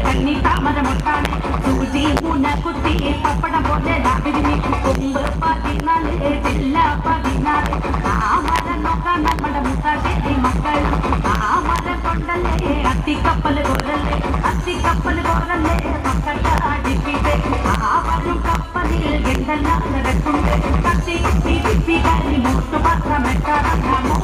കണ്ണി താമരമൊട്ടാണ് സൂചി മൂന്ന കുത്തി പപ്പടം പോലെ വിരിഞ്ഞി കൊമ്പ് 14 ജില്ല 14 ആ മരം നോക്കാൻ നമ്മുടെ മുത്താട്ടി മക്കൾ ആ മരം കൊണ്ടല്ലേ അത്തിക്കപ്പല് കോരല്ലേ മക്കളുടെ അടിപ്പിട്ട് ആ വരും കപ്പലിൽ എന്തെല്ലാം നടക്കുന്നുണ്ട് കത്തി തിരിപ്പി കരി മൂത്ത് പത്രം എട്ടാറാമോ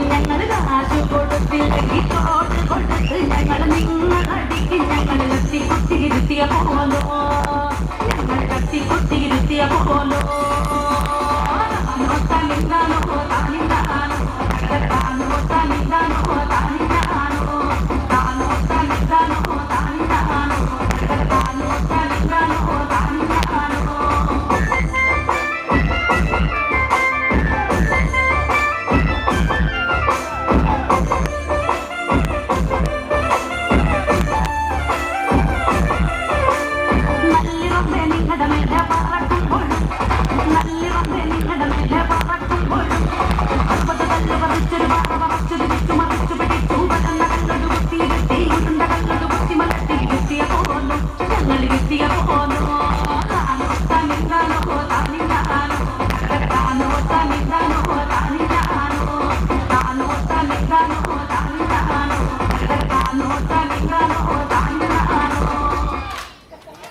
ഞങ്ങൾ കാശ് കൊടുത്തില്ലെങ്കിൽ കോട്ട് കൊടുത്ത് ഞങ്ങൾ നിങ്ങളടിക്ക് ഞങ്ങൾ കത്തി കുത്തിയിരുത്തിയ പോലോ